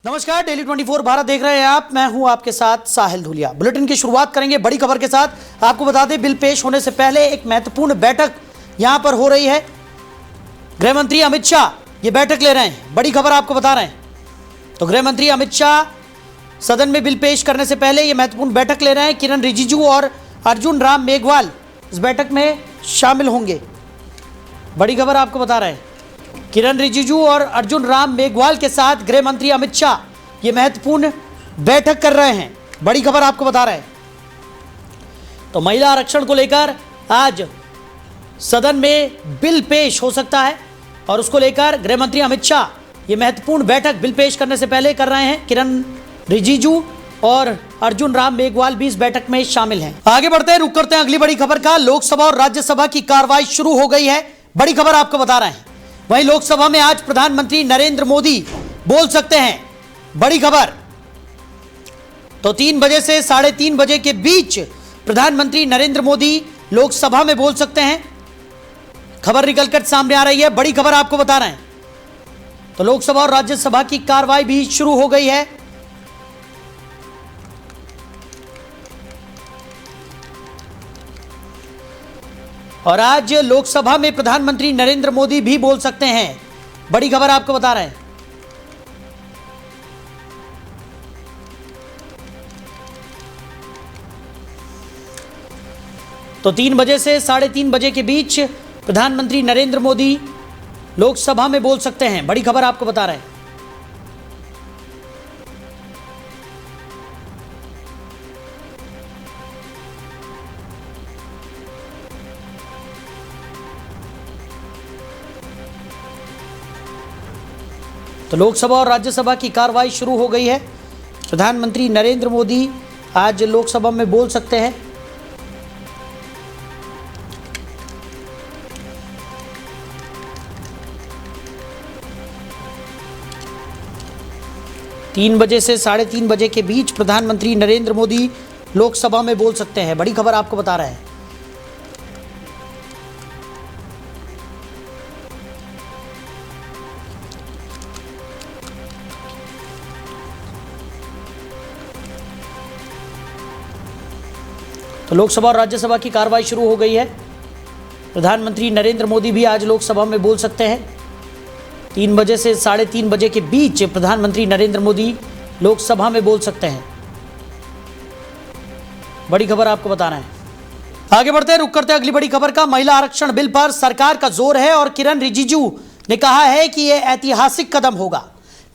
नमस्कार, डेली 24 भारत देख रहे हैं आप। मैं हूं आपके साथ साहिल धूलिया। बुलेटिन की शुरुआत करेंगे बड़ी खबर के साथ। आपको बता दें, बिल पेश होने से पहले एक महत्वपूर्ण बैठक यहां पर हो रही है। गृह मंत्री अमित शाह ये बैठक ले रहे हैं। बड़ी खबर आपको बता रहे हैं। तो गृह मंत्री अमित शाह सदन में बिल पेश करने से पहले ये महत्वपूर्ण बैठक ले रहे हैं। किरण रिजिजू और अर्जुन राम मेघवाल इस बैठक में शामिल होंगे। बड़ी खबर आपको बता रहे हैं। किरण रिजिजू और अर्जुन राम मेघवाल के साथ गृह मंत्री अमित शाह ये महत्वपूर्ण बैठक कर रहे हैं। बड़ी खबर आपको बता रहे हैं। तो महिला आरक्षण को लेकर आज सदन में बिल पेश हो सकता है और उसको लेकर गृह मंत्री अमित शाह ये महत्वपूर्ण बैठक बिल पेश करने से पहले कर रहे हैं। किरण रिजिजू और अर्जुन राम मेघवाल भी इस बैठक में शामिल हैं। आगे बढ़ते हैं, रुक करते हैं अगली बड़ी खबर का। लोकसभा और राज्यसभा की कार्रवाई शुरू हो गई है। बड़ी खबर आपको बता रहे हैं। वहीं लोकसभा में आज प्रधानमंत्री नरेंद्र मोदी बोल सकते हैं। बड़ी खबर। तो 3 बजे से 3:30 बजे के बीच प्रधानमंत्री नरेंद्र मोदी लोकसभा में बोल सकते हैं। खबर निकलकर सामने आ रही है। बड़ी खबर आपको बता रहे हैं। तो लोकसभा और राज्यसभा की कार्रवाई भी शुरू हो गई है। और आज लोकसभा में प्रधानमंत्री नरेंद्र मोदी भी बोल सकते हैं। बड़ी खबर आपको बता रहे हैं। तो 3 बजे से 3:30 बजे के बीच प्रधानमंत्री नरेंद्र मोदी लोकसभा में बोल सकते हैं। बड़ी खबर आपको बता रहे हैं। तो लोकसभा और राज्यसभा की कार्रवाई शुरू हो गई है। प्रधानमंत्री नरेंद्र मोदी आज लोकसभा में बोल सकते हैं। तीन बजे से 3:30 बजे के बीच प्रधानमंत्री नरेंद्र मोदी लोकसभा में बोल सकते हैं। बड़ी खबर आपको बता रहे हैं। तो लोकसभा और राज्यसभा की कार्रवाई शुरू हो गई है। प्रधानमंत्री नरेंद्र मोदी भी आज लोकसभा में बोल सकते हैं। 3 बजे से 3:30 बजे के बीच प्रधानमंत्री नरेंद्र मोदी लोकसभा में बोल सकते हैं। बड़ी खबर आपको बता रहे हैं। आगे बढ़ते हैं, रुक करते हैं अगली बड़ी खबर का। महिला आरक्षण बिल पर सरकार का जोर है और किरण रिजिजू ने कहा है कि यह ऐतिहासिक कदम होगा।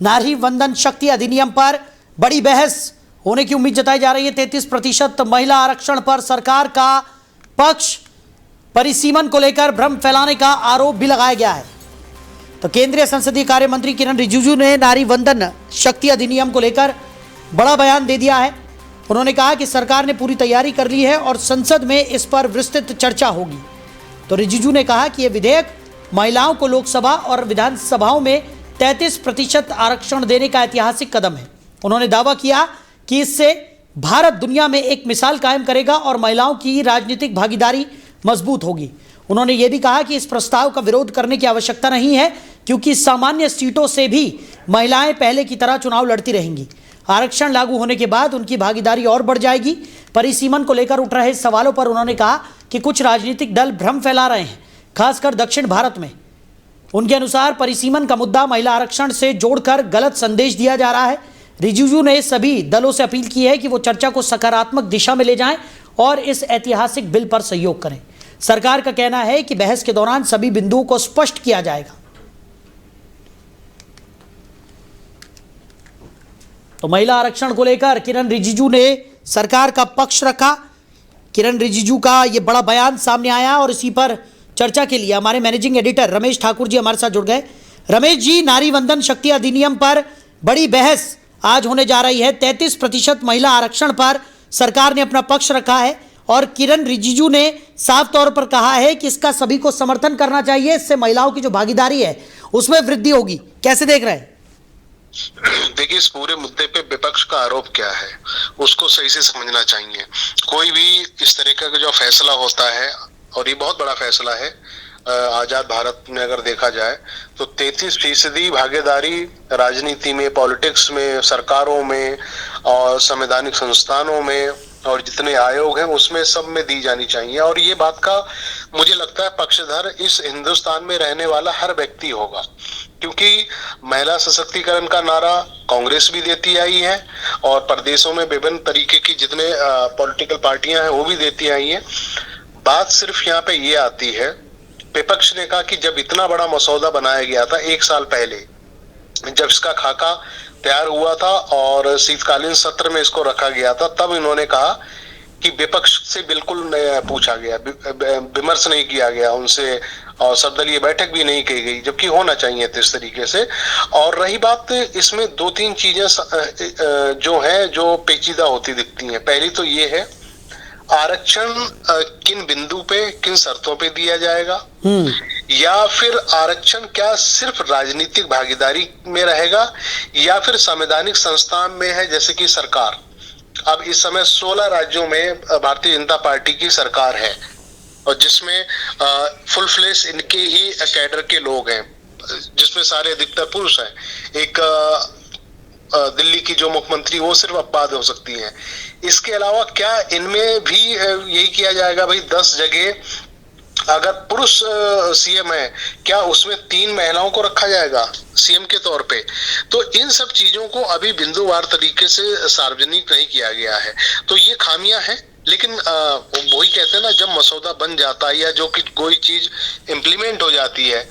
नारी वंदन शक्ति अधिनियम पर बड़ी बहस होने की उम्मीद जताई जा रही है। 33% महिला आरक्षण पर सरकार का पक्ष। परिसीमन को लेकर भ्रम फैलाने का आरोप भी लगाया गया है। तो केंद्रीय संसदीय कार्य मंत्री किरण रिजिजू ने नारी वंदन शक्ति अधिनियम को लेकर बड़ा बयान दे दिया है। उन्होंने कहा कि सरकार ने पूरी तैयारी कर ली है और संसद में इस पर विस्तृत चर्चा होगी। तो रिजिजू ने कहा कि यह विधेयक महिलाओं को लोकसभा और विधानसभाओं में 33% आरक्षण देने का ऐतिहासिक कदम है। उन्होंने दावा किया कि इससे भारत दुनिया में एक मिसाल कायम करेगा और महिलाओं की राजनीतिक भागीदारी मजबूत होगी। उन्होंने ये भी कहा कि इस प्रस्ताव का विरोध करने की आवश्यकता नहीं है, क्योंकि सामान्य सीटों से भी महिलाएं पहले की तरह चुनाव लड़ती रहेंगी। आरक्षण लागू होने के बाद उनकी भागीदारी और बढ़ जाएगी। परिसीमन को लेकर उठ रहे सवालों पर उन्होंने कहा कि कुछ राजनीतिक दल भ्रम फैला रहे हैं, खासकर दक्षिण भारत में। उनके अनुसार परिसीमन का मुद्दा महिला आरक्षण से जोड़कर गलत संदेश दिया जा रहा है। रिजिजू ने सभी दलों से अपील की है कि वो चर्चा को सकारात्मक दिशा में ले जाएं और इस ऐतिहासिक बिल पर सहयोग करें। सरकार का कहना है कि बहस के दौरान सभी बिंदुओं को स्पष्ट किया जाएगा। तो महिला आरक्षण को लेकर किरण रिजिजू ने सरकार का पक्ष रखा। किरण रिजिजू का यह बड़ा बयान सामने आया और इसी पर चर्चा के लिए हमारे मैनेजिंग एडिटर रमेश ठाकुर जी हमारे साथ जुड़ गए। रमेश जी, नारी वंदन शक्ति अधिनियम पर बड़ी बहस आज होने जा रही है। 33% महिला आरक्षण पर सरकार ने अपना पक्ष रखा है और किरण रिजिजू ने साफ तौर पर कहा है कि इसका सभी को समर्थन करना चाहिए। इससे महिलाओं की जो भागीदारी है उसमें वृद्धि होगी। कैसे देख रहे हैं? देखिए, इस पूरे मुद्दे पे विपक्ष का आरोप क्या है उसको सही से समझना चाहिए। कोई भी इस तरीके का जो फैसला होता है, और ये बहुत बड़ा फैसला है, आजाद भारत में अगर देखा जाए तो 33% भागीदारी राजनीति में, पॉलिटिक्स में, सरकारों में और संवैधानिक संस्थानों में और जितने आयोग हैं उसमें सब में दी जानी चाहिए। और ये बात का मुझे लगता है पक्षधर इस हिंदुस्तान में रहने वाला हर व्यक्ति होगा, क्योंकि महिला सशक्तिकरण का नारा कांग्रेस भी देती आई है और प्रदेशों में विभिन्न तरीके की जितने पॉलिटिकल पार्टियां हैं वो भी देती आई हैं। बात सिर्फ यहाँ पे ये आती है, विपक्ष ने कहा कि जब इतना बड़ा मसौदा बनाया गया था 1 साल पहले, जब इसका खाका तैयार हुआ था और शीतकालीन सत्र में इसको रखा गया था, तब इन्होंने कहा कि विपक्ष से बिल्कुल पूछा गया, विमर्श नहीं किया गया उनसे और सर्वदलीय बैठक भी नहीं की गई, जबकि होना चाहिए इस तरीके से। और रही बात, इसमें 2-3 चीजें जो है जो पेचीदा होती दिखती हैं। पहली तो ये है आरक्षण किन बिंदु पे, किन शर्तों पे दिया जाएगा, या फिर आरक्षण क्या सिर्फ राजनीतिक भागीदारी में रहेगा या फिर संवैधानिक संस्थान में है, जैसे कि सरकार। अब इस समय 16 राज्यों में भारतीय जनता पार्टी की सरकार है और जिसमें फुल फ्लेश इनके ही कैडर के लोग हैं, जिसमें सारे अधिकतर पुरुष हैं। एक दिल्ली की जो मुख्यमंत्री वो सिर्फ अपवाद हो सकती हैं। इसके अलावा क्या इनमें भी यही किया जाएगा, भाई 10 जगह अगर पुरुष सीएम है, क्या उसमें 3 महिलाओं को रखा जाएगा सीएम के तौर पे? तो इन सब चीजों को अभी बिंदुवार तरीके से सार्वजनिक नहीं किया गया है, तो ये खामियां हैं। लेकिन वही कहते हैं ना, जब मसौदा बन जाता है या जो कि कोई चीज इम्प्लीमेंट हो जाती है,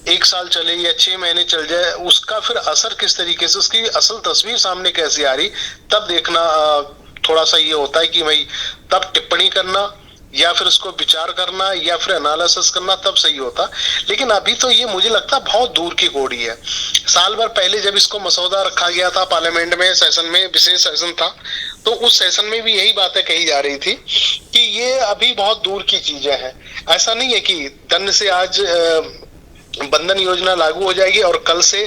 1 साल चले या 6 महीने चल जाए, उसका फिर असर किस तरीके से, उसकी असल तस्वीर सामने कैसे आ रही, तब देखना थोड़ा सा ये होता है कि भाई तब टिप्पणी करना या फिर उसको विचार करना या फिर एनालिसिस करना तब सही होता। लेकिन अभी तो ये मुझे लगता है बहुत दूर की कौड़ी है। साल भर पहले जब इसको मसौदा रखा गया था पार्लियामेंट में, सेशन में, विशेष सेशन था, तो उस सेशन में भी यही बातें कही जा रही थी कि ये अभी बहुत दूर की चीजें हैं। ऐसा नहीं है कि दंड से आज बंधन योजना लागू हो जाएगी और कल से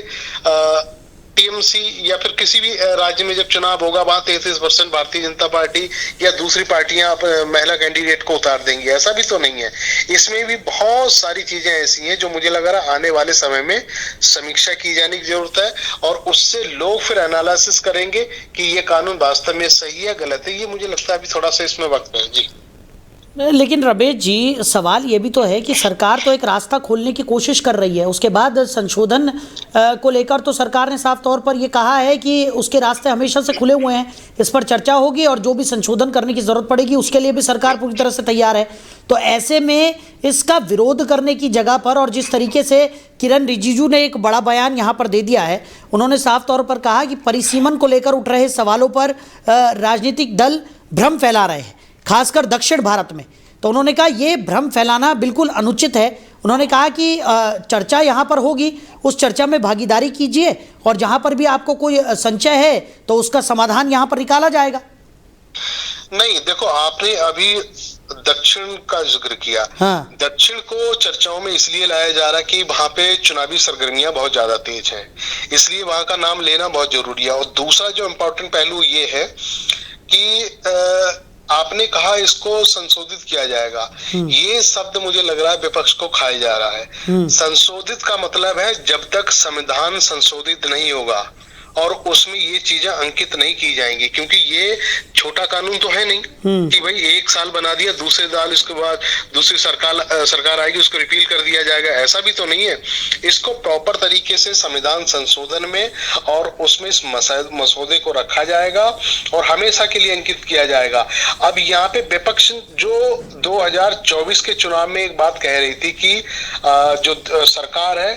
टीएमसी या फिर किसी भी राज्य में जब चुनाव होगा वहां 33% भारतीय जनता पार्टी या दूसरी पार्टियां महिला कैंडिडेट को उतार देंगी। ऐसा भी तो नहीं है। इसमें भी बहुत सारी चीजें ऐसी हैं जो मुझे लग रहा है आने वाले समय में समीक्षा की जाने की जरूरत है और उससे लोग फिर एनालिसिस करेंगे कि ये कानून वास्तव में सही है गलत है। ये मुझे लगता है अभी थोड़ा सा इसमें वक्त है। जी लेकिन रमेश जी, सवाल ये भी तो है कि सरकार तो एक रास्ता खोलने की कोशिश कर रही है, उसके बाद संशोधन को लेकर तो सरकार ने साफ तौर पर ये कहा है कि उसके रास्ते हमेशा से खुले हुए हैं, इस पर चर्चा होगी और जो भी संशोधन करने की ज़रूरत पड़ेगी उसके लिए भी सरकार पूरी तरह से तैयार है। तो ऐसे में इसका विरोध करने की जगह पर, और जिस तरीके से किरण रिजिजू ने एक बड़ा बयान यहाँ पर दे दिया है, उन्होंने साफ तौर पर कहा कि परिसीमन को लेकर उठ रहे सवालों पर राजनीतिक दल भ्रम फैला रहे हैं, खासकर दक्षिण भारत में। तो उन्होंने कहा ये भ्रम फैलाना बिल्कुल अनुचित है। उन्होंने कहा कि चर्चा यहाँ पर होगी, उस चर्चा में भागीदारी कीजिए और जहाँ पर भी आपको कोई संशय है तो उसका समाधान यहाँ पर निकाला जाएगा। नहीं, देखो आपने अभी दक्षिण का जिक्र किया। हाँ। दक्षिण को चर्चाओं में इसलिए लाया जा रहा है कि वहां पे चुनावी सरगर्मियां बहुत ज्यादा तेज है, इसलिए वहां का नाम लेना बहुत जरूरी है। और दूसरा जो इम्पोर्टेंट पहलू ये है कि आपने कहा इसको संशोधित किया जाएगा, ये शब्द मुझे लग रहा है विपक्ष को खाया जा रहा है। संशोधित का मतलब है जब तक संविधान संशोधित नहीं होगा और उसमें ये चीजें अंकित नहीं की जाएंगी, क्योंकि ये छोटा कानून तो है नहीं कि भाई 1 साल बना दिया, दूसरे साल इसके बाद दूसरी सरकार आएगी उसको रिपील कर दिया जाएगा, ऐसा भी तो नहीं है। इसको प्रॉपर तरीके से संविधान संशोधन में और उसमें इस मसौदे को रखा जाएगा और हमेशा के लिए अंकित किया जाएगा। अब यहाँ पे विपक्ष जो 2024 के चुनाव में एक बात कह रही थी कि जो सरकार है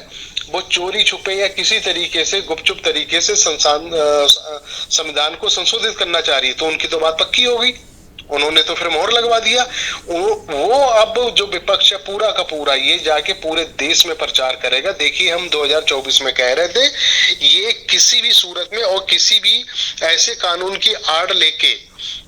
वो चोरी छुपे या किसी तरीके से गुपचुप तरीके से संविधान को संशोधित करना चाह रही है, तो उनकी तो बात पक्की हो गई, उन्होंने तो फिर मोहर लगवा दिया। वो अब जो विपक्ष है पूरा का पूरा ये जाके पूरे देश में प्रचार करेगा। देखिए हम 2024 में कह रहे थे ये किसी भी सूरत में और किसी भी ऐसे कानून की आड़ लेके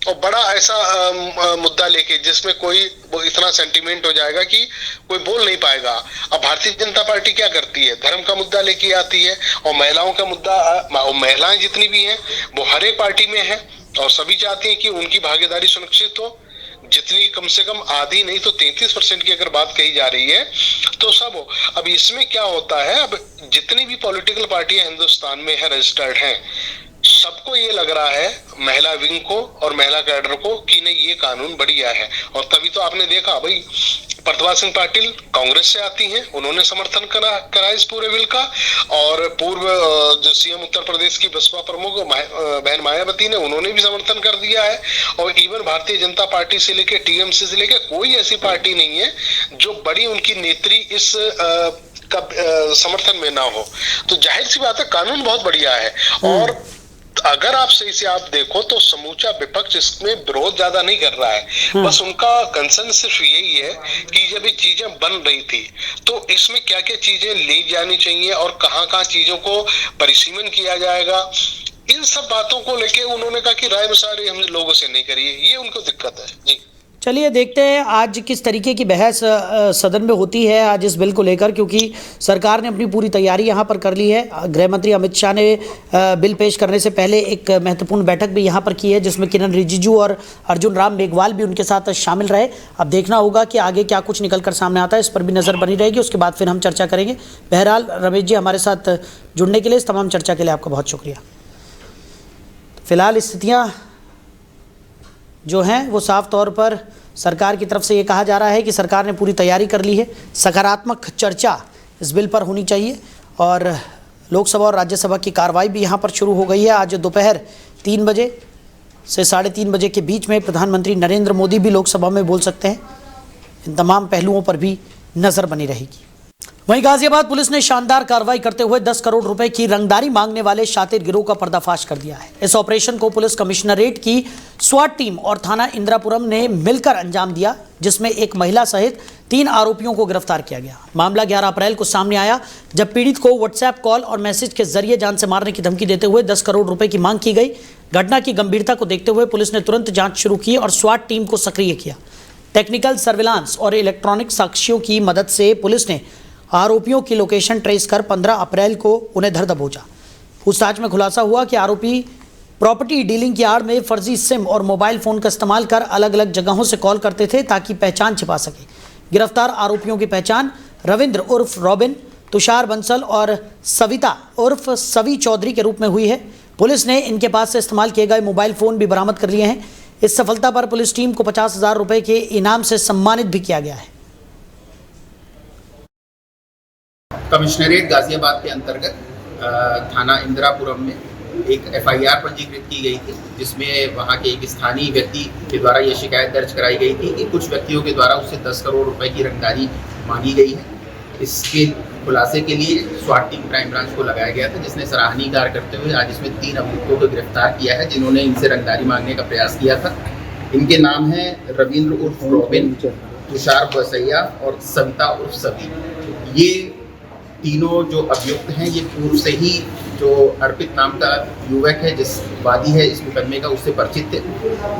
और बड़ा ऐसा मुद्दा लेके जिसमें कोई इतना सेंटिमेंट हो जाएगा कि कोई बोल नहीं पाएगा। अब भारतीय जनता पार्टी क्या करती है, धर्म का मुद्दा लेके आती है और महिलाओं का मुद्दा, और महिलाएं जितनी भी हैं वो हर एक पार्टी में है और सभी चाहती हैं कि उनकी भागीदारी सुनिश्चित हो। जितनी कम से कम आधी नहीं तो 33% की अगर बात कही जा रही है तो सब हो। अब इसमें क्या होता है, अब जितनी भी पॉलिटिकल पार्टियां हिंदुस्तान में है रजिस्टर्ड हैं, सबको ये लग रहा है महिला विंग को और महिला कैडर को कि नहीं ये कानून बढ़िया है। और तभी तो आपने देखा भाई प्रतिभा सिंह पाटिल कांग्रेस से आती हैं, उन्होंने समर्थन करा इस पूरे बिल का, और पूर्व जो सीएम उत्तर प्रदेश की बसपा प्रमुख बहन मायावती ने उन्होंने भी समर्थन कर दिया है। और इवन भारतीय जनता पार्टी से लेके टीएमसी से लेके कोई ऐसी पार्टी नहीं है जो बड़ी उनकी नेत्री इस का समर्थन में ना हो। तो जाहिर सी बात है कानून बहुत बढ़िया है। और अगर आप सही से आप देखो तो समूचा विपक्ष इसमें विरोध ज्यादा नहीं कर रहा है, बस उनका कंसर्न सिर्फ यही है कि जब ये चीजें बन रही थी तो इसमें क्या क्या चीजें ली जानी चाहिए और कहाँ कहाँ चीजों को परिसीमन किया जाएगा, इन सब बातों को लेके उन्होंने कहा कि राय मसारे हम लोगों से नहीं करिए, ये उनको दिक्कत है जी। चलिए देखते हैं आज किस तरीके की बहस सदन में होती है आज इस बिल को लेकर, क्योंकि सरकार ने अपनी पूरी तैयारी यहाँ पर कर ली है। गृह मंत्री अमित शाह ने बिल पेश करने से पहले एक महत्वपूर्ण बैठक भी यहाँ पर की है, जिसमें किरण रिजिजू और अर्जुन राम मेघवाल भी उनके साथ शामिल रहे। अब देखना होगा कि आगे क्या कुछ निकल कर सामने आता है, इस पर भी नज़र बनी रहेगी। उसके बाद फिर हम चर्चा करेंगे। बहरहाल रमेश जी हमारे साथ जुड़ने के लिए, इस तमाम चर्चा के लिए आपका बहुत शुक्रिया। फिलहाल स्थितियाँ जो हैं वो साफ तौर पर सरकार की तरफ से ये कहा जा रहा है कि सरकार ने पूरी तैयारी कर ली है। सकारात्मक चर्चा इस बिल पर होनी चाहिए और लोकसभा और राज्यसभा की कार्रवाई भी यहाँ पर शुरू हो गई है। आज दोपहर 3 बजे से 3:30 बजे के बीच में प्रधानमंत्री नरेंद्र मोदी भी लोकसभा में बोल सकते हैं। इन तमाम पहलुओं पर भी नज़र बनी रहेगी। वहीं गाजियाबाद पुलिस ने शानदार कार्रवाई करते हुए 10 करोड़ रुपए की रंगदारी मांगने वाले शातिर गिरोह का पर्दाफाश कर दिया है। इस ऑपरेशन को पुलिस कमिश्नरेट की स्वाट टीम और थाना इंदिरापुरम ने मिलकर अंजाम दिया, जिसमें एक महिला सहित 3 आरोपियों को गिरफ्तार किया गया। मामला 11 अप्रैल को सामने आया, जब पीड़ित को व्हाट्सएप कॉल और मैसेज के जरिए जान से मारने की धमकी देते हुए 10 करोड़ रुपए की मांग की गई। घटना की गंभीरता को देखते हुए पुलिस ने तुरंत जाँच शुरू की और स्वाट टीम को सक्रिय किया। टेक्निकल सर्विलांस और इलेक्ट्रॉनिक साक्ष्यों की मदद से पुलिस ने आरोपियों की लोकेशन ट्रेस कर 15 अप्रैल को उन्हें धर दबोचा। पूछताछ में खुलासा हुआ कि आरोपी प्रॉपर्टी डीलिंग की आड़ में फर्जी सिम और मोबाइल फ़ोन का इस्तेमाल कर अलग अलग जगहों से कॉल करते थे ताकि पहचान छिपा सके। गिरफ्तार आरोपियों की पहचान रविंद्र उर्फ रॉबिन, तुषार बंसल और सविता उर्फ सवी चौधरी के रूप में हुई है। पुलिस ने इनके पास से इस्तेमाल किए गए मोबाइल फ़ोन भी बरामद कर लिए हैं। इस सफलता पर पुलिस टीम को 50,000 रुपये के इनाम से सम्मानित भी किया गया है। कमिश्नरेट गाजियाबाद के अंतर्गत थाना इंदिरापुरम में एक एफआईआर पंजीकृत की गई थी, जिसमें वहां के एक स्थानीय व्यक्ति के द्वारा ये शिकायत दर्ज कराई गई थी कि कुछ व्यक्तियों के द्वारा उससे 10 करोड़ रुपए की रंगदारी मांगी गई है। इसके खुलासे के लिए स्वाट टीम क्राइम ब्रांच को लगाया गया था, जिसने सराहनीय कार्य करते हुए आज इसमें 3 अभियुक्तों को गिरफ्तार किया है, जिन्होंने इनसे रंगदारी मांगने का प्रयास किया था। इनके नाम है रविंद्र उर्फ रॉबिन, तुषार बसैया और सविता उर्फ सवी। ये तीनों जो अभियुक्त हैं ये पूर्व से ही जो अर्पित नाम का युवक है, जिस वादी है इस मुकदमे का, उससे परिचित थे।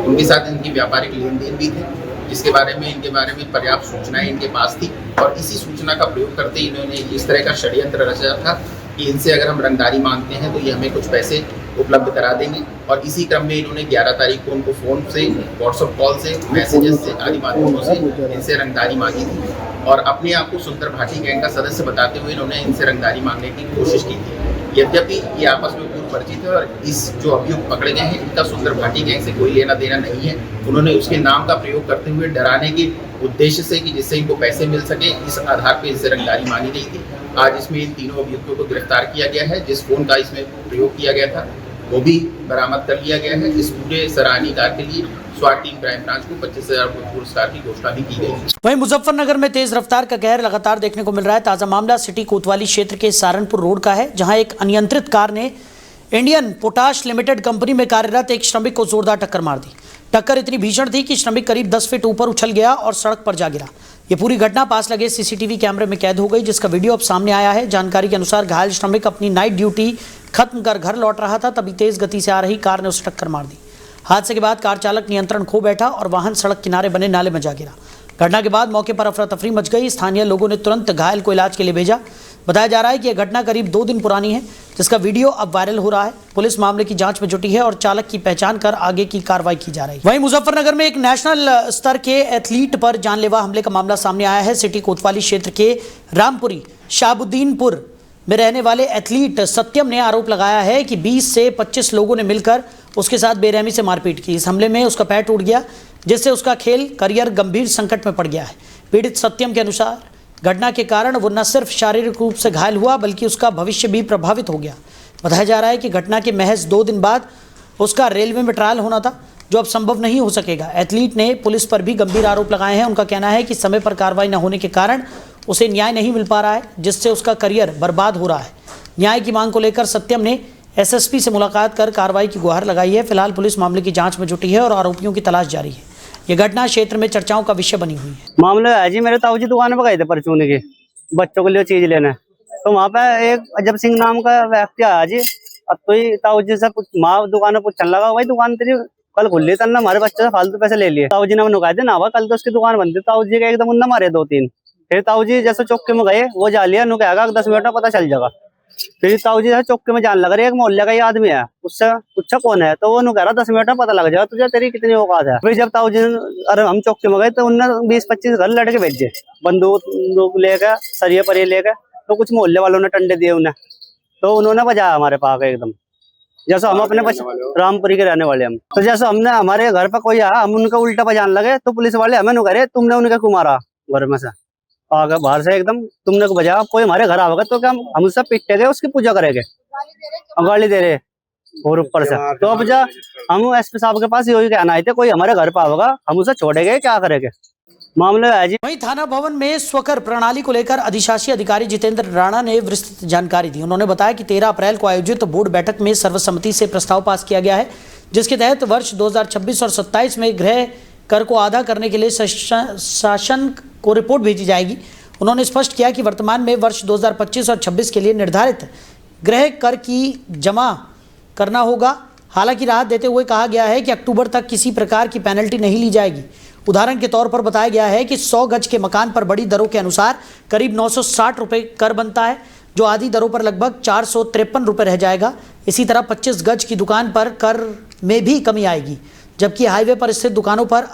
उनके साथ इनकी व्यापारिक लेन देन भी थे, जिसके बारे में इनके बारे में पर्याप्त सूचनाएं इनके पास थी। और इसी सूचना का प्रयोग करते इन्होंने इस तरह का षड्यंत्र रचा था कि इनसे अगर हम रंगदारी मांगते हैं तो ये हमें कुछ पैसे उपलब्ध करा देंगे। और इसी क्रम में इन्होंने 11 तारीख को उनको फ़ोन से, व्हाट्सएप कॉल से, मैसेजेस से आदि माध्यमों से इनसे रंगदारी मांगी थी और अपने आप को सुंदर भाटी गैंग का सदस्य बताते हुए इन्होंने इनसे रंगदारी मांगने की कोशिश की थी। यद्यपि ये आपस में पूर्व परिचित है और इस जो अभियुक्त पकड़े गए हैं इनका सुंदर भाटी गैंग से कोई लेना देना नहीं है। उन्होंने उसके नाम का प्रयोग करते हुए डराने के उद्देश्य से कि जिससे इनको पैसे मिल सके, इस आधार पर इनसे रंगदारी मांगी गई थी। आज इसमें इन तीनों अभियुक्तों को गिरफ्तार किया गया है। जिस फोन का इसमें प्रयोग किया गया था वो भी बरामद कर लिया गया है। इस पूरे सराहनीय कार्य के लिए स्वाट टीम क्राइम ब्रांच को 25,000 पुरस्कार की घोषणा भी की गई। वहीं मुजफ्फरनगर में तेज रफ्तार का कहर लगातार देखने को मिल रहा है। ताजा मामला सिटी कोतवाली क्षेत्र के सारनपुर रोड का है, जहां एक अनियंत्रित कार ने इंडियन पोटाश लिमिटेड कंपनी में कार्यरत एक श्रमिक को जोरदार टक्कर मार दी। टक्कर इतनी भीषण थी कि श्रमिक करीब 10 फीट ऊपर उछल गया और सड़क पर जा गिरा। ये पूरी घटना पास लगे सीसीटीवी कैमरे में कैद हो गई, जिसका वीडियो अब सामने आया है। जानकारी के अनुसार घायल श्रमिक अपनी नाइट ड्यूटी खत्म कर घर लौट रहा था, तभी तेज गति से आ रही कार ने उसे टक्कर मार दी। हादसे के बाद कार चालक नियंत्रण खो बैठा और वाहन सड़क किनारे बने नाले में जा गिरा। घटना के बाद मौके पर अफरा तफरी मच गई। स्थानीय लोगों ने तुरंत घायल को इलाज के लिए भेजा, बताया जा रहा है कि यह घटना करीब 2 दिन पुरानी है, जिसका वीडियो अब वायरल हो रहा है। पुलिस मामले की जांच में जुटी है और चालक की पहचान कर आगे की कार्रवाई की जा रही है। वहीं मुजफ्फरनगर में एक नेशनल स्तर के एथलीट पर जानलेवा हमले का मामला सामने आया है। सिटी कोतवाली क्षेत्र के रामपुरी शाहबुद्दीनपुर में रहने वाले एथलीट सत्यम ने आरोप लगाया है कि 20 से 25 लोगों ने मिलकर उसके साथ बेरहमी से मारपीट की। इस हमले में उसका पैर टूट गया, जिससे उसका खेल करियर गंभीर संकट में पड़ गया है। पीड़ित सत्यम के अनुसार घटना के कारण वो न सिर्फ शारीरिक रूप से घायल हुआ, बल्कि उसका भविष्य भी प्रभावित हो गया। बताया जा रहा है कि घटना के महज 2 दिन बाद उसका रेलवे में ट्रायल होना था, जो अब संभव नहीं हो सकेगा। एथलीट ने पुलिस पर भी गंभीर आरोप लगाए हैं। उनका कहना है कि समय पर कार्रवाई न होने के कारण उसे न्याय नहीं मिल पा रहा है, जिससे उसका करियर बर्बाद हो रहा है। न्याय की मांग को लेकर सत्यम ने एसएसपी से मुलाकात कर कार्रवाई की गुहार लगाई है। फिलहाल पुलिस मामले की जांच में जुटी है और आरोपियों की तलाश जारी है। ये घटना क्षेत्र में चर्चाओं का विषय बनी हुई है। मामला है जी, मेरे ताऊ जी दुकान पे गए थे परचून की, बच्चों के लिए चीज लेने। तो वहाँ पे एक अजब सिंह नाम का व्यक्ति आया जी। अब तो ताऊ जी से माँ दुकान में पूछने लगा, भाई दुकान तेरी कल खुल ली तन्ना, हमारे बच्चे से फालतू पैसे ले लिए। ताऊ जी ने नुकाया थे ना, कल तो उसकी दुकान बंद थी। ताऊ जी का एकदम उन्ना मारे 2-3। फिर ताऊ जी जैसे चौके में गए, वो जा लिया, नुकाया 10 मिनट में पता चल जाएगा। फिर ताऊ जी चौके में जान लगा रही एक मोहल्ले का ये आदमी है, उससे पूछा कौन है, तो वो नु कह रहा 10 मिनट में पता लग जाएगा तुझे, तेरी कितनी औकात है। फिर जब ताऊ जी अरे हम चौके में गए तो उन्होंने 20-25 घर लड़के भेजे, बंदूक लेकर, सरिये परिये लेकर। तो कुछ मोहल्ले वालों ने टंडे दिए उन्हें, तो उन्होंने बजाया हमारे पास एकदम। जैसे हम अपने रामपुरी के रहने वाले हम, तो जैसे हमने हमारे घर पर कोई आया, हम उनका उल्टा बजान लगे, तो पुलिस वाले हमें नु करे तुमने उनके क्यों मारा, घर में से आगे बाहर से एकदम तुमने को बजाया। कोई हमारे घर आओगे तो क्या हम उससे पिटते गए, उसकी पूजा करेंगे, गाली दे रहे और ऊपर से। तो अब जब हम एसपी साहब के पास यही कहना आए थे, कोई हमारे घर पर आओगा हम उसे छोड़ेंगे, क्या करेंगे, मामला है जी। वहीं थाना भवन में स्वकर प्रणाली को लेकर अधिशासी अधिकारी जितेंद्र राणा ने विस्तृत जानकारी दी। उन्होंने बताया कि 13 अप्रैल को आयोजित बोर्ड बैठक में सर्वसम्मति से प्रस्ताव पास किया गया है, जिसके तहत वर्ष 2026 और 27 में गृह कर को आधा करने के लिए शासन को रिपोर्ट भेजी जाएगी। उन्होंने स्पष्ट किया कि वर्तमान में वर्ष 2025 और 26 के लिए निर्धारित गृह कर की जमा करना होगा। हालांकि राहत देते हुए कहा गया है कि अक्टूबर तक किसी प्रकार की पेनल्टी नहीं ली जाएगी। उदाहरण के तौर पर बताया गया है कि 100 गज के मकान पर बड़ी दरों के अनुसार करीब 960 रुपये कर बनता है, जो आधी दरों पर लगभग 453 रुपये रह जाएगा। इसी तरह 25 गज की दुकान पर कर में भी कमी आएगी, जबकि हाईवे पर स्थित दुकानों पर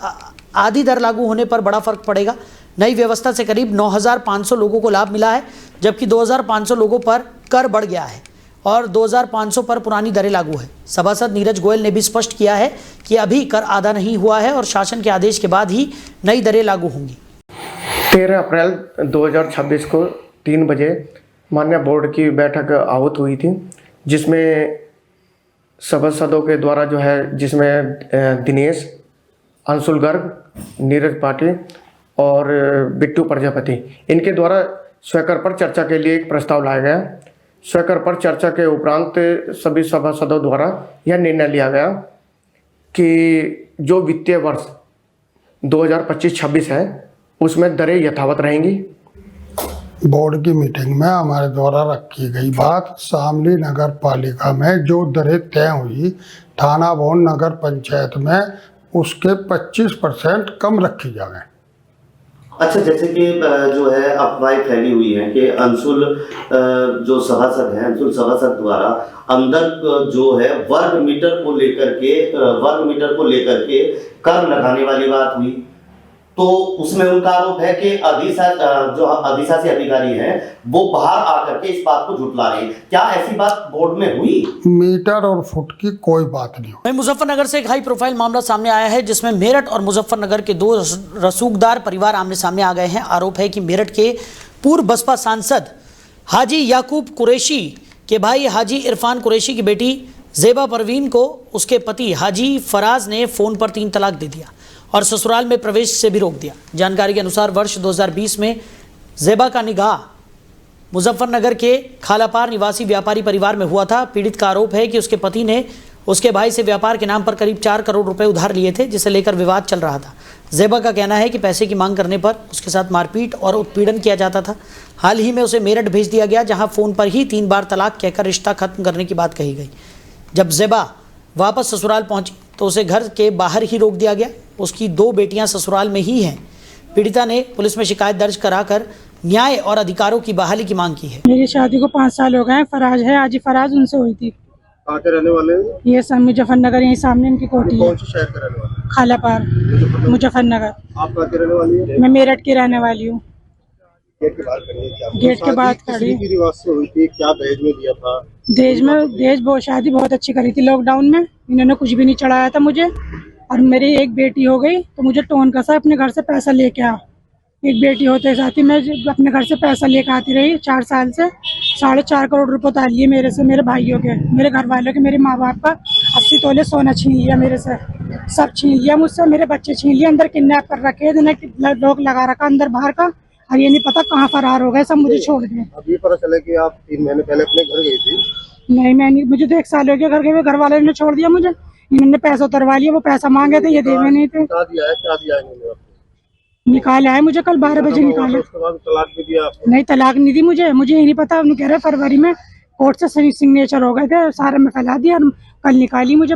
आधी दर लागू होने पर बड़ा फर्क पड़ेगा। नई व्यवस्था से करीब 9,500 लोगों को लाभ मिला है, जबकि 2,500 लोगों पर कर बढ़ गया है और 2,500 पर पुरानी दरें लागू है। सभासद नीरज गोयल ने भी स्पष्ट किया है कि अभी कर आधा नहीं हुआ है और शासन के आदेश के बाद ही नई दरें लागू होंगी। 13 अप्रैल 2026 को 3 बजे माननीय बोर्ड की बैठक आहूत हुई थी, जिसमें सभासदों के द्वारा जो है, जिसमें दिनेश, अंशुल गर्ग, नीरज पाटिल और बिट्टू प्रजापति, इनके द्वारा स्वकर पर चर्चा के लिए एक प्रस्ताव लाया गया। स्वकर पर चर्चा के उपरांत सभी सभासदों द्वारा यह निर्णय लिया गया कि जो वित्तीय वर्ष 2025-26 है उसमें दरें यथावत रहेंगी। बोर्ड की मीटिंग में हमारे द्वारा रखी गई बात, शामली नगर पालिका में जो दरें तय हुई थाना भवन नगर पंचायत में, उसके 25% कम रखी जाए। अच्छा, जैसे कि जो है अफवाहें फैली हुई हैं कि अंशुल जो सभासद हैं, अंशुल सभासद द्वारा अंदर जो है वर्ग मीटर को लेकर के कर लगाने वाली बात हुई, तो उसमें उनका आरोप है कि जो अधिशासी अधिकारी हैं वो बाहर आकर के इस बात को झुठला रहे हैं। क्या ऐसी बात बोर्ड में हुई? मीटर और फुट की कोई बात नहीं हुई। मुजफ्फरनगर से एक हाई प्रोफाइल मामला सामने आया है, जिसमें मेरठ और मुजफ्फरनगर के 2 रसूखदार परिवार आमने सामने आ गए हैं। आरोप है कि मेरठ के पूर्व बसपा सांसद हाजी याकूब कुरैशी के भाई हाजी इरफान कुरैशी की बेटी जेबा परवीन को उसके पति हाजी फराज ने फ़ोन पर 3 तलाक दे दिया और ससुराल में प्रवेश से भी रोक दिया। जानकारी के अनुसार वर्ष 2020 में जेबा का निकाह मुजफ्फरनगर के खालापार निवासी व्यापारी परिवार में हुआ था। पीड़ित का आरोप है कि उसके पति ने उसके भाई से व्यापार के नाम पर करीब 4 करोड़ रुपए उधार लिए थे, जिसे लेकर विवाद चल रहा था। जेबा का कहना है कि पैसे की मांग करने पर उसके साथ मारपीट और उत्पीड़न किया जाता था। हाल ही में उसे मेरठ भेज दिया गया, जहाँ फ़ोन पर ही 3 बार तलाक कहकर रिश्ता खत्म करने की बात कही गई। जब जेबा वापस ससुराल पहुंची तो उसे घर के बाहर ही रोक दिया गया। उसकी 2 बेटियां ससुराल में ही हैं। पीड़िता ने पुलिस में शिकायत दर्ज कराकर न्याय और अधिकारों की बहाली की मांग की है। मेरी शादी को 5 साल हो गए हैं। फराज है, आज ही फराज उनसे हुई थी। कहाँ के रहने वाले हैं? ये सब मुजफ्फरनगर, यहीं सामने इनकी कोठी है। कौन से शहर के रहने वाले हैं? खालापार, मुजफ्फरनगर। आप कहाँ के रहने वाली हैं? मैं मेरठ की रहने वाली हूँ। गेट के बाहर खड़ी है क्या? गेट के बाहर शादी खड़ी। किस रीति रिवाज से हुई थी? क्या दहेज में दिया था? दहेज बहुत शादी बहुत अच्छी करी थी लॉकडाउन में। इन्होंने कुछ भी नहीं चढ़ाया था मुझे। और मेरी एक बेटी हो गई तो मुझे टोन कसा अपने घर से पैसा लेके आ। एक बेटी होते साथ ही मैं अपने घर से पैसा लेके आती रही 4 साल से। 4.5 करोड़ रुपए उतार लिए मेरे से, मेरे भाइयों के, मेरे घर वालों के, मेरे माँ बाप का 80 तोले सोना छीन लिया मेरे से। सब छीन लिया मुझसे, मेरे बच्चे छीन लिए, अंदर किडनैप कर रखे, लोग लगा रखा अंदर बाहर का। और ये नहीं पता कहाँ फरार हो गए, सब मुझे छोड़ दिए। अभी पता चला कि आप 3 महीने पहले अपने घर गई थी। नहीं, मैं नहीं, मुझे तो 1 साल हो गया घर गए, घर वाले ने छोड़ दिया मुझे। इन्होंने पैसा उतरवा लिया, वो पैसा मांगे थे, ये देवे नहीं थे। क्या दिया है इन्होंने आपको? निकाला है मुझे, कल 12 बजे निकाला। उसके बाद तलाक भी दिया आपको? नहीं, तलाक नहीं दी मुझे, मुझे ये नहीं पता। उन्होंने कह रहे फरवरी में कोर्ट से सिग्नेचर हो गए थे, सारे में फैला दिया। कल निकाली मुझे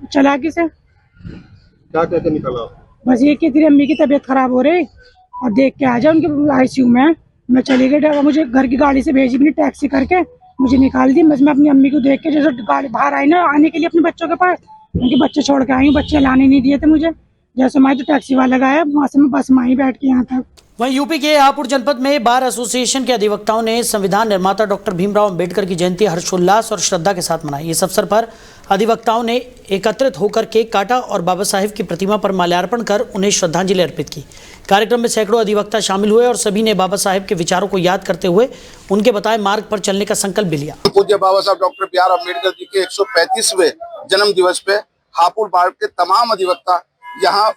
चालाकी से। क्या कहते निकाला आपको? बस ये कि तेरी अम्मी की तबीयत खराब हो रही और देख के आ जाओ उनके ICU में। मैं चली गई, मुझे घर की गाड़ी से भेजी भी, टैक्सी करके मुझे निकाल दी। बस मैं अपनी अम्मी को देख के जैसे गाड़ी बाहर आई ना आने के लिए अपने बच्चों के पास, उनके बच्चे छोड़ के आई हूँ। बच्चे लाने नहीं दिए थे मुझे। जैसे मैं तो टैक्सी वाला गया, वहाँ से मैं बस में ही बैठ के यहाँ तक। वहीं यूपी के हापुड़ जनपद में बार एसोसिएशन के अधिवक्ताओं ने संविधान निर्माता डॉक्टर भीमराव अंबेडकर की जयंती हर्षोल्लास और श्रद्धा के साथ मनाई। इस अवसर पर अधिवक्ताओं ने एकत्रित होकर केक काटा और बाबा साहेब की प्रतिमा पर माल्यार्पण कर उन्हें श्रद्धांजलि अर्पित की। कार्यक्रम में सैकड़ों अधिवक्ता शामिल हुए और सभी ने बाबा साहेब के विचारों को याद करते हुए उनके बताए मार्ग पर चलने का संकल्प भी लिया। पूज्य बाबा साहब डॉक्टर B.R. अम्बेडकर जी के 135वें जन्म दिवस पे हापुड़ बाढ़ के तमाम अधिवक्ता यहाँ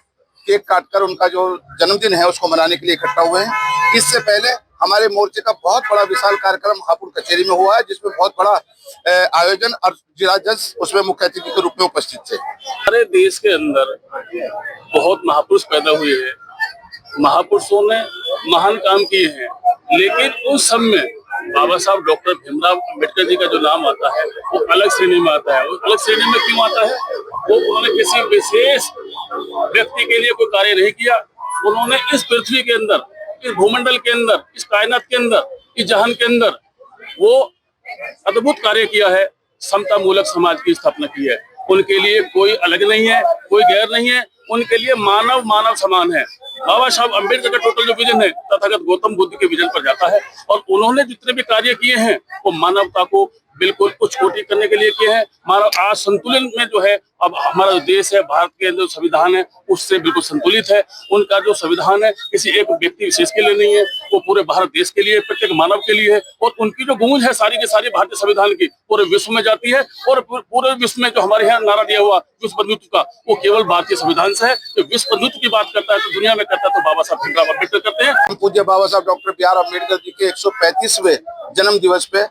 केक काटकर उनका जो जन्मदिन है उसको मनाने के लिए इकट्ठा हुए हैं। इससे पहले हमारे मोर्चे का बहुत बड़ा विशाल कार्यक्रम हापुड़ कचहरी में हुआ है, जिसमें बहुत बड़ा आयोजन और जिला जज उसमें मुख्य अतिथि के रूप में उपस्थित थे। हमारे देश के अंदर बहुत महापुरुष पैदा हुए हैं, महापुरुषों ने महान काम किए हैं, लेकिन उस समय बाबा साहब डॉक्टर भीमराव अंबेडकर जी का जो नाम आता है वो अलग श्रेणी में आता है। वो अलग श्रेणी में क्यों आता है? वो उन्होंने किसी विशेष व्यक्ति के लिए कोई कार्य नहीं किया। उन्होंने इस पृथ्वी के अंदर, इस भूमंडल के अंदर, इस कायनात के अंदर, इस जहान के अंदर वो अद्भुत कार्य किया है। समता मूलक समाज की स्थापना की है। उनके लिए कोई अलग नहीं है, कोई गैर नहीं है। उनके लिए मानव मानव समान है। बाबा साहब अम्बेडकर का टोटल जो विजन है तथागत गौतम बुद्ध के विजन पर जाता है और उन्होंने जितने भी कार्य किए हैं वो मानवता को बिल्कुल उच्च कोटि करने के लिए किए हैं। मानव आज संतुलन में जो है, अब हमारा जो देश है, भारत के अंदर संविधान है उससे बिल्कुल संतुलित है। उनका जो संविधान है किसी एक व्यक्ति विशेष के लिए नहीं है, वो पूरे भारत देश के लिए, प्रत्येक मानव के लिए है। और उनकी जो गूंज है सारी की सारी भारतीय संविधान की पूरे विश्व में जाती है। और पूरे विश्व में जो हमारे यहाँ नारा दिया हुआ विश्व बंधुत्व का, वो केवल भारतीय संविधान से है। तो विश्व बंधुत्व की बात करता है तो दुनिया में करता है तो बाबा साहब भीमराव अम्बेडकर करते हैं। पूज्य बाबा साहब डॉक्टर B.R. अम्बेडकर जी के 135वें जन्म दिवस पे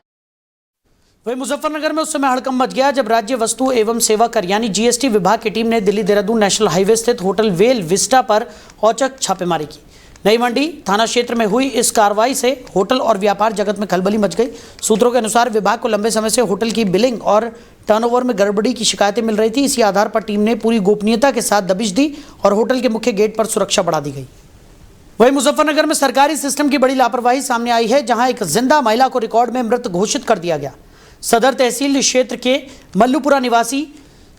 वहीं मुजफ्फरनगर में उस समय हड़कंप मच गया जब राज्य वस्तु एवं सेवा कर यानी GST विभाग की टीम ने दिल्ली देहरादून नेशनल हाईवे स्थित होटल वेल विस्टा पर औचक छापेमारी की। नई मंडी थाना क्षेत्र में हुई इस कार्रवाई से होटल और व्यापार जगत में खलबली मच गई। सूत्रों के अनुसार विभाग को लंबे समय से होटल की बिलिंग और टर्नओवर में गड़बड़ी की शिकायतें मिल रही थी। इसी आधार पर टीम ने पूरी गोपनीयता के साथ दबिश दी और होटल के मुख्य गेट पर सुरक्षा बढ़ा दी गई। वहीं मुजफ्फरनगर में सरकारी सिस्टम की बड़ी लापरवाही सामने आई है, जहां एक जिंदा महिला को रिकॉर्ड में मृत घोषित कर दिया गया। सदर तहसील क्षेत्र के मल्लूपुरा निवासी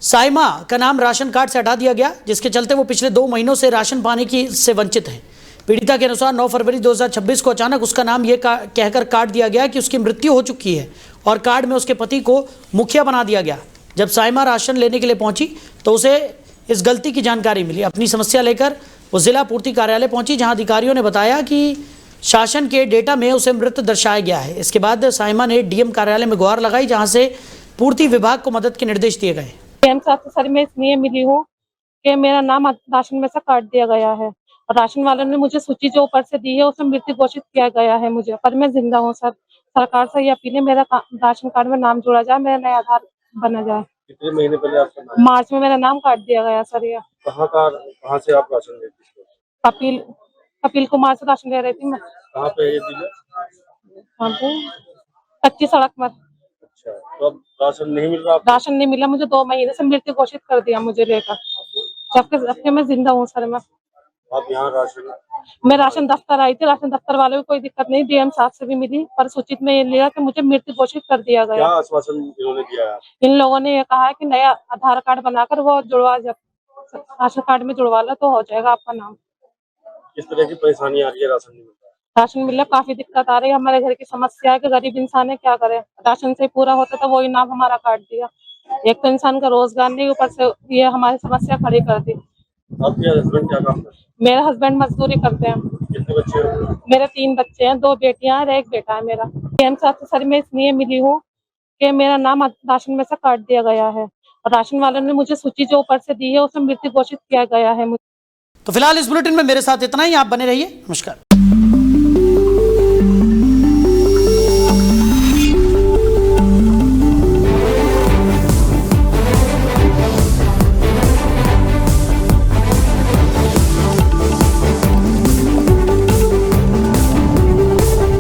साइमा का नाम राशन कार्ड से हटा दिया गया, जिसके चलते वो पिछले 2 महीनों से राशन पाने की से वंचित है। पीड़िता के अनुसार 9 फरवरी 2026 को अचानक उसका नाम ये कहकर काट दिया गया कि उसकी मृत्यु हो चुकी है और कार्ड में उसके पति को मुखिया बना दिया गया। जब साइमा राशन लेने के लिए पहुंची तो उसे इस गलती की जानकारी मिली। अपनी समस्या लेकर वो जिला पूर्ति कार्यालय पहुंची, जहां अधिकारियों ने बताया कि शासन के डेटा में उसे मृत दर्शाया गया है। इसके बाद साइमा ने डीएम कार्यालय में गुहार लगाई, जहां से पूर्ति विभाग को मदद के निर्देश दिए गए। डीएम साहब से सर मैं इसलिए मिली हूँ कि मेरा नाम राशन में से काट दिया गया है और राशन वालों ने मुझे सूची जो ऊपर से दी है उसमें मृत्यु घोषित किया गया है मुझे, पर मैं जिंदा हूँ सर। सरकार से ये अपील है मेरा राशन कार्ड में नाम जोड़ा जाए, मेरा नया आधार बना जाए। कितने महीने पहले आपका नाम? मार्च में मेरा नाम काट दिया गया सर। ये कहाँ से आप राशन लेती थी? कपिल कुमार से राशन ले रही थी मैं। कहाँ पे ये जिला? वहाँ पे कच्ची सड़क पर। अच्छा, तो अब राशन नहीं मिल रहा आपको? राशन नहीं मिला मुझे, 2 महीने से मृत्यु घोषित कर दिया मुझे लेकर, जबकि मैं जिंदा हूँ सर। मैं आप यहाँ राशन मैं राशन दफ्तर आई थी, राशन दफ्तर वालों को कोई दिक्कत नहीं, डीएम साहब से भी मिली, पर सूचित में ये लिया कि मुझे मृत घोषित कर दिया क्या गया। आश्वासन इन्होंने दिया है? इन लोगों ने ये कहा है कि नया आधार कार्ड बनाकर वो जुड़वा, जब राशन कार्ड में जुड़वा लो तो हो जाएगा आपका नाम। किस तरह की परेशानी आ रही है? राशन नहीं मिल रहा? राशन मिलने काफी दिक्कत आ रही है। हमारे घर की समस्या है कि गरीब इंसान है, क्या करे, राशन से पूरा होता तो वही नाम हमारा काट दिया। एक तो इंसान का रोजगार नहीं, ऊपर से ये हमारी समस्या खड़ी कर दी। आपके हस्बैंड क्या काम करते हैं? मेरे हस्बैंड मजदूरी करते हैं। कितने बच्चे हैं? मेरे 3 बच्चे हैं, 2 बेटियां और 1 बेटा है मेरा। डीएम साहब से सर मैं इसलिए मिली हूँ कि मेरा नाम राशन में से काट दिया गया है और राशन वालों ने मुझे सूची जो ऊपर से दी है उसमें मृत घोषित किया गया है। तो फिलहाल इस बुलेटिन में मेरे साथ इतना ही। आप बने रहिए। नमस्कार।